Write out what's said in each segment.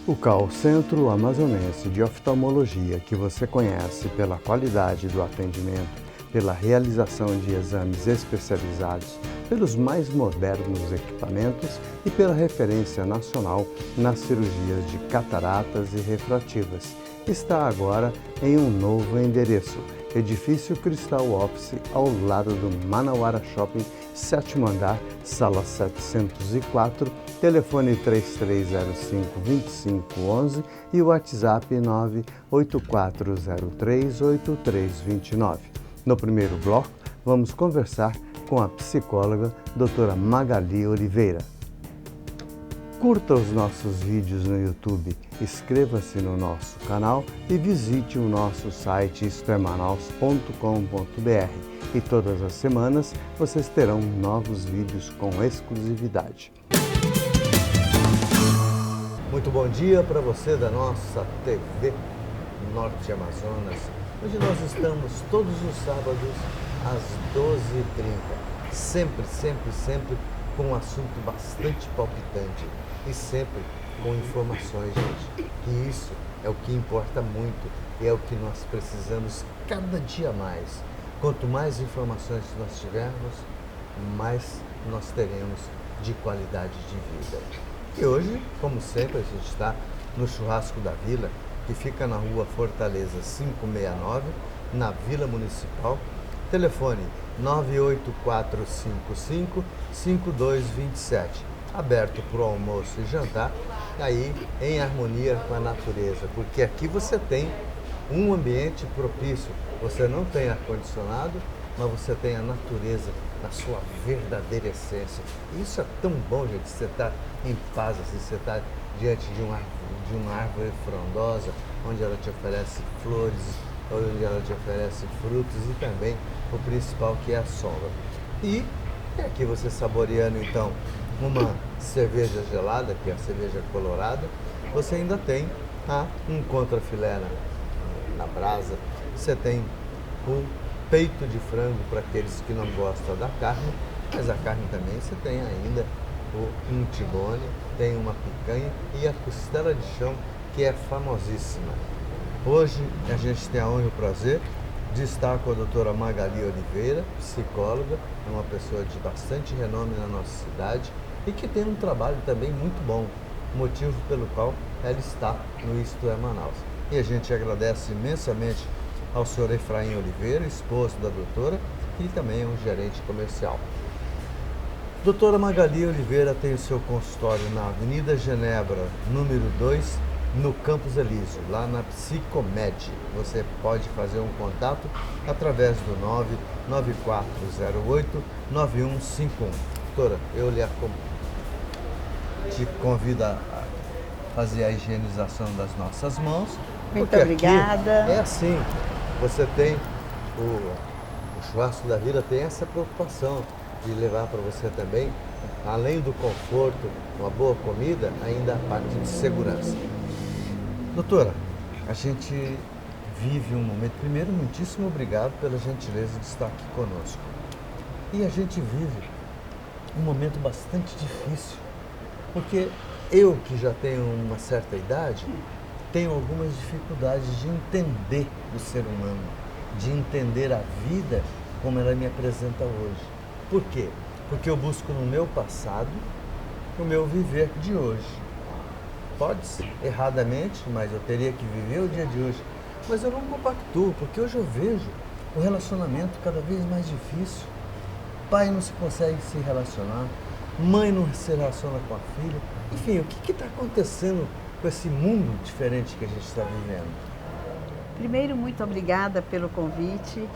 O Call Centro Amazonense de Oftalmologia, que você conhece pela qualidade do atendimento, pela realização de exames especializados, pelos mais modernos equipamentos e pela referência nacional nas cirurgias de cataratas e refrativas, está agora em um novo endereço, Edifício Cristal Office, ao lado do Manauara Shopping, 7º andar, sala 704, telefone 3305-2511 e o WhatsApp 984038329. No primeiro bloco, vamos conversar com a psicóloga doutora Magali Oliveira. Curta os nossos vídeos no YouTube, inscreva-se no nosso canal e visite o nosso site istoemanaus.com.br. E todas as semanas vocês terão novos vídeos com exclusividade. Muito bom dia para você da nossa TV Norte Amazonas, onde nós estamos todos os sábados às 12h30. Sempre com um assunto bastante palpitante e sempre com informações, gente. E isso é o que importa muito e é o que nós precisamos cada dia mais. Quanto mais informações nós tivermos, mais nós teremos de qualidade de vida. E hoje, como sempre, a gente está no Churrasco da Vila, que fica na rua Fortaleza 569, na Vila Municipal. Telefone 98455-5227. Aberto para o almoço e jantar, aí em harmonia com a natureza, porque aqui você tem um ambiente propício. Você não tem ar-condicionado, mas você tem a natureza na sua verdadeira essência. E isso é tão bom, gente, você está em paz, assim, você está diante de uma árvore frondosa, onde ela te oferece flores, onde ela te oferece frutos e também o principal, que é a sombra. E aqui você saboreando então uma cerveja gelada, que é a cerveja colorada, você ainda tem um contrafilé na brasa, você tem o peito de frango para aqueles que não gostam da carne, mas a carne também você tem ainda um tibone, tem uma picanha e a costela de chão, que é famosíssima. Hoje a gente tem a honra e o prazer de estar com a doutora Magali Oliveira, psicóloga, é uma pessoa de bastante renome na nossa cidade e que tem um trabalho também muito bom, motivo pelo qual ela está no Isto é Manaus. E a gente agradece imensamente ao senhor Efraim Oliveira, esposo da doutora, que também é um gerente comercial. Doutora Magali Oliveira tem o seu consultório na Avenida Genebra, número 2, no Campos Elísio, lá na Psicomed. Você pode fazer um contato através do 99408-9151. Doutora, eu te convido a fazer a higienização das nossas mãos. Muito obrigada. É assim, você tem o Churrasco da Vila tem essa preocupação de levar para você também, além do conforto, uma boa comida, ainda a parte de segurança. Doutora, a gente vive um momento, primeiro, muitíssimo obrigado pela gentileza de estar aqui conosco. E a gente vive um momento bastante difícil, porque eu, que já tenho uma certa idade, tenho algumas dificuldades de entender o ser humano, de entender a vida como ela me apresenta hoje. Por quê? Porque eu busco no meu passado o meu viver de hoje. Pode ser erradamente, mas eu teria que viver o dia de hoje. Mas eu não compactuo, porque hoje eu vejo o relacionamento cada vez mais difícil. Pai não se consegue se relacionar, mãe não se relaciona com a filha. Enfim, o que está acontecendo com esse mundo diferente que a gente está vivendo? Primeiro, muito obrigada pelo convite.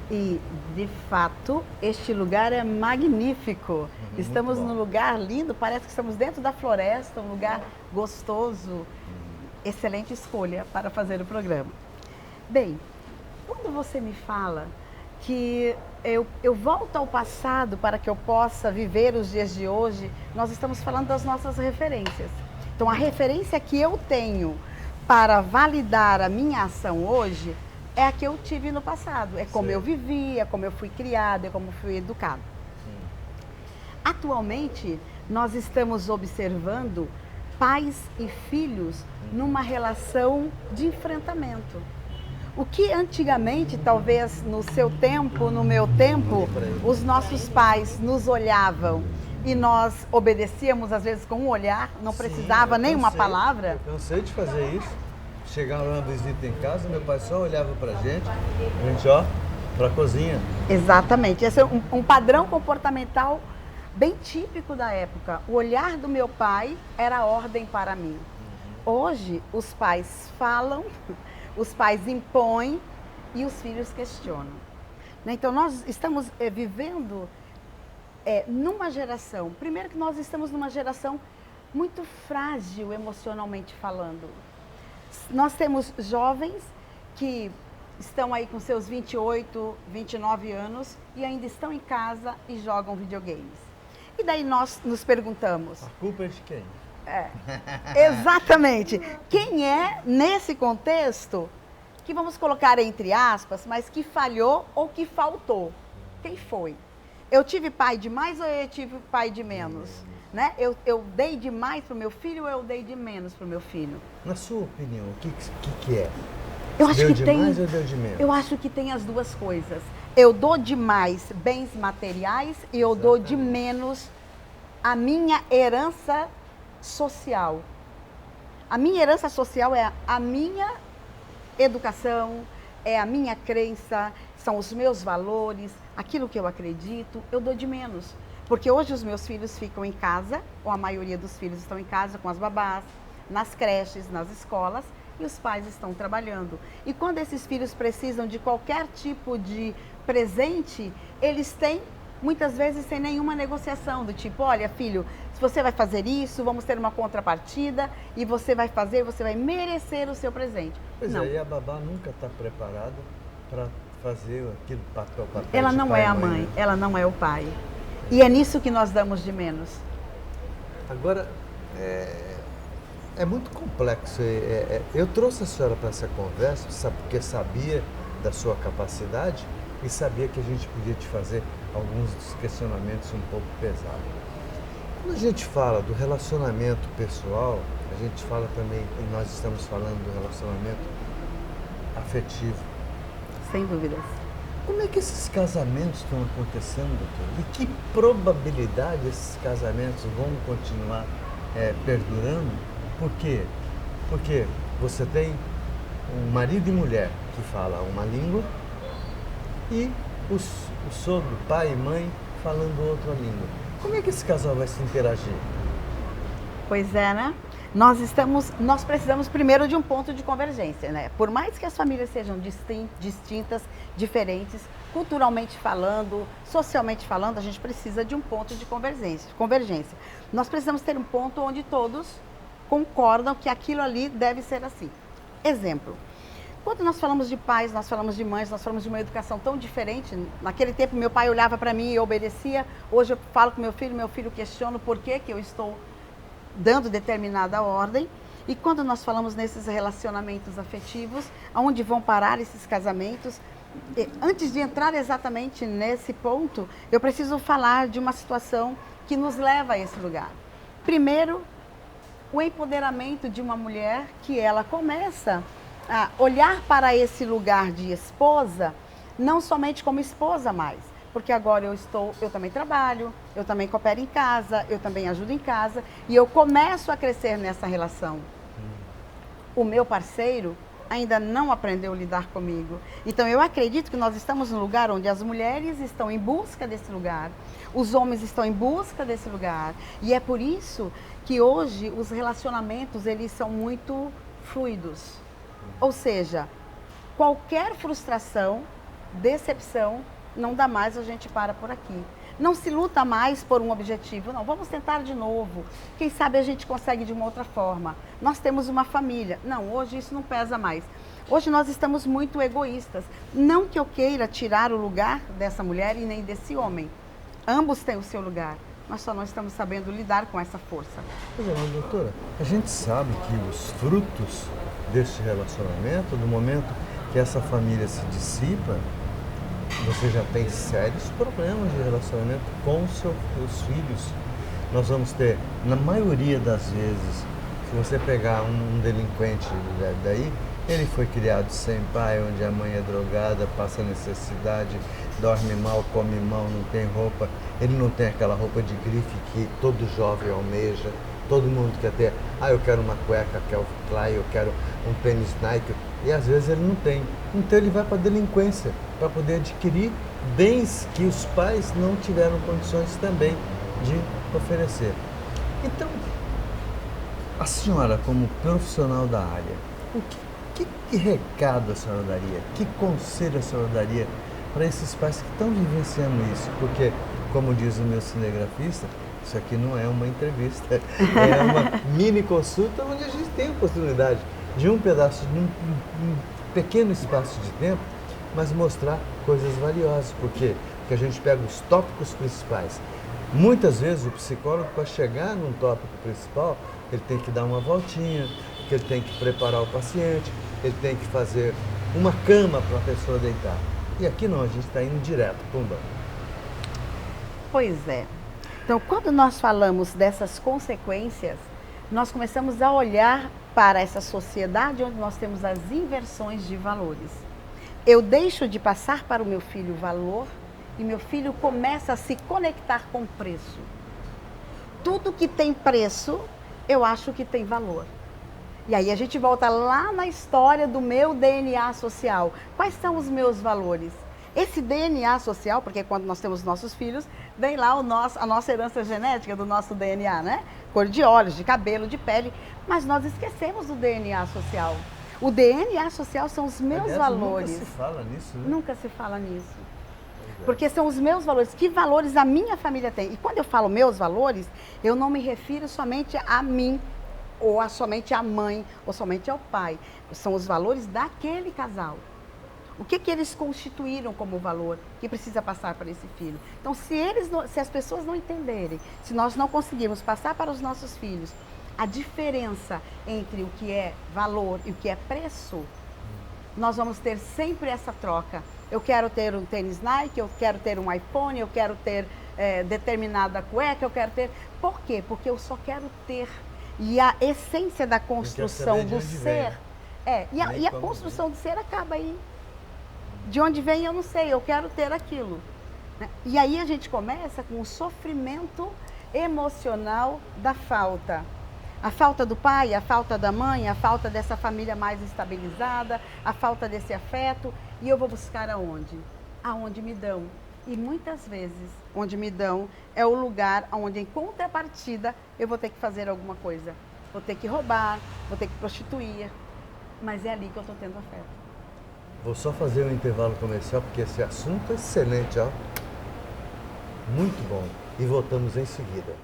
E, de fato, este lugar é magnífico. Estamos num lugar lindo, parece que estamos dentro da floresta, um lugar gostoso. Excelente escolha para fazer o programa. Bem, quando você me fala que eu volto ao passado para que eu possa viver os dias de hoje, nós estamos falando das nossas referências. Então, a referência que eu tenho para validar a minha ação hoje é a que eu tive no passado, é como eu vivi, é como eu fui criada, é como eu fui educado. Atualmente, nós estamos observando pais e filhos numa relação de enfrentamento. O que antigamente, talvez no seu tempo, no meu tempo, os nossos pais nos olhavam e nós obedecíamos às vezes com um olhar, não precisava nem uma palavra. Eu cansei de fazer isso. Chegava uma visita em casa, meu pai só olhava pra gente, ó, pra cozinha. Exatamente, esse é um padrão comportamental bem típico da época. O olhar do meu pai era ordem para mim. Hoje, os pais falam, os pais impõem e os filhos questionam. Então, nós estamos vivendo numa geração, primeiro que nós estamos numa geração muito frágil emocionalmente falando. Nós temos jovens que estão aí com seus 28, 29 anos e ainda estão em casa e jogam videogames. E daí nós nos perguntamos... A culpa é de quem? Exatamente. Quem é, nesse contexto, que vamos colocar entre aspas, mas que falhou ou que faltou? Quem foi? Eu tive pai de mais ou eu tive pai de menos? Né? Eu dei demais para o meu filho ou eu dei de menos para o meu filho? Na sua opinião, o que é? Eu acho deu que de tem, mais ou deu de menos? eu acho que tem as duas coisas. Eu dou de mais bens materiais e eu dou de menos a minha herança social. A minha herança social é a minha educação, é a minha crença, são os meus valores, aquilo que eu acredito, eu dou de menos. Porque hoje os meus filhos ficam em casa, ou a maioria dos filhos estão em casa com as babás, nas creches, nas escolas, e os pais estão trabalhando. E quando esses filhos precisam de qualquer tipo de presente, eles têm, muitas vezes, sem nenhuma negociação, do tipo, olha, filho, se você vai fazer isso, vamos ter uma contrapartida, e você vai fazer, você vai merecer o seu presente. Pois não. é, e a babá nunca está preparada para fazer aquele papel ela de não pai é a e mãe, né? ela não é o pai. E é nisso que nós damos de menos. Agora, é muito complexo. Eu trouxe a senhora para essa conversa porque sabia da sua capacidade e sabia que a gente podia te fazer alguns questionamentos um pouco pesados. Quando a gente fala do relacionamento pessoal, a gente fala também, e nós estamos falando do relacionamento afetivo. Sem dúvidas. Como é que esses casamentos estão acontecendo, doutor? E que probabilidade esses casamentos vão continuar perdurando? Por quê? Porque você tem um marido e mulher que falam uma língua e o sogro, pai e mãe falando outra língua. Como é que esse casal vai se interagir? Pois é, né? Nós precisamos primeiro de um ponto de convergência, né? Por mais que as famílias sejam distintas, diferentes, culturalmente falando, socialmente falando, a gente precisa de um ponto de convergência. Nós precisamos ter um ponto onde todos concordam que aquilo ali deve ser assim. Exemplo, quando nós falamos de pais, nós falamos de mães, nós falamos de uma educação tão diferente. Naquele tempo meu pai olhava para mim e eu obedecia. Hoje eu falo com meu filho questiona o porquê que eu estou dando determinada ordem. E quando nós falamos nesses relacionamentos afetivos, aonde vão parar esses casamentos? Antes de entrar exatamente nesse ponto, eu preciso falar de uma situação que nos leva a esse lugar. Primeiro, o empoderamento de uma mulher que ela começa a olhar para esse lugar de esposa, não somente como esposa mais, porque agora eu também trabalho, eu também coopero em casa, eu também ajudo em casa e eu começo a crescer nessa relação. O meu parceiro ainda não aprendeu a lidar comigo. Então eu acredito que nós estamos num lugar onde as mulheres estão em busca desse lugar, os homens estão em busca desse lugar. E é por isso que hoje os relacionamentos eles são muito fluidos. Ou seja, qualquer frustração, decepção, não dá mais, a gente para por aqui. Não se luta mais por um objetivo, não, vamos tentar de novo. Quem sabe a gente consegue de uma outra forma. Nós temos uma família. Não, hoje isso não pesa mais. Hoje nós estamos muito egoístas. Não que eu queira tirar o lugar dessa mulher e nem desse homem. Ambos têm o seu lugar. Nós só não estamos sabendo lidar com essa força. Pois é, mas, doutora, a gente sabe que os frutos deste relacionamento, do momento que essa família se dissipa, você já tem sérios problemas de relacionamento com os seus filhos. Nós vamos ter, na maioria das vezes, Se você pegar um delinquente daí, ele foi criado sem pai, onde a mãe é drogada, passa necessidade, dorme mal, come mal, não tem roupa. Ele não tem aquela roupa de grife que todo jovem almeja, todo mundo quer ter. Ah, eu quero uma cueca Calvin Klein, eu quero um tênis Nike. E às vezes ele não tem. Então ele vai para a delinquência, para poder adquirir bens que os pais não tiveram condições também de oferecer. Então, a senhora, como profissional da área, que recado a senhora daria? Que conselho a senhora daria para esses pais que estão vivenciando isso? Porque, como diz o meu cinegrafista, isso aqui não é uma entrevista, é uma mini consulta onde a gente tem a oportunidade de um pedaço, de um pequeno espaço de tempo, mas mostrar coisas valiosas. Por quê? Porque a gente pega os tópicos principais. Muitas vezes o psicólogo, para chegar num tópico principal, ele tem que dar uma voltinha, que ele tem que preparar o paciente, ele tem que fazer uma cama para a pessoa deitar. E aqui não, a gente está indo direto, pumba. Pois é. Então, quando nós falamos dessas consequências, nós começamos a olhar para essa sociedade onde nós temos as inversões de valores. Eu deixo de passar para o meu filho valor e meu filho começa a se conectar com preço. Tudo que tem preço, eu acho que tem valor. E aí a gente volta lá na história do meu DNA social. Quais são os meus valores? Esse DNA social, porque quando nós temos nossos filhos, vem lá a nossa herança genética do nosso DNA, né? Cor de olhos, de cabelo, de pele. Mas nós esquecemos do DNA social. O DNA social são os meus valores. Nunca se fala nisso, né? Nunca se fala nisso. Porque são os meus valores. Que valores a minha família tem? E quando eu falo meus valores, eu não me refiro somente a mim, ou somente à mãe, ou somente ao pai. São os valores daquele casal. O que eles constituíram como valor que precisa passar para esse filho? Então, se as pessoas não entenderem, se nós não conseguirmos passar para os nossos filhos a diferença entre o que é valor e o que é preço, nós vamos ter sempre essa troca. Eu quero ter um tênis Nike, eu quero ter um iPhone, eu quero ter determinada cueca, eu quero ter... Por quê? Porque eu só quero ter. E a essência da construção do ser... E a construção do ser acaba aí. De onde vem eu não sei, eu quero ter aquilo. E aí a gente começa com o sofrimento emocional da falta. A falta do pai, a falta da mãe, a falta dessa família mais estabilizada, a falta desse afeto. E eu vou buscar aonde? Aonde me dão. E muitas vezes, onde me dão é o lugar onde, em contrapartida, eu vou ter que fazer alguma coisa. Vou ter que roubar, vou ter que prostituir. Mas é ali que eu estou tendo afeto. Vou só fazer um intervalo comercial, porque esse assunto é excelente, ó. Muito bom. E voltamos em seguida.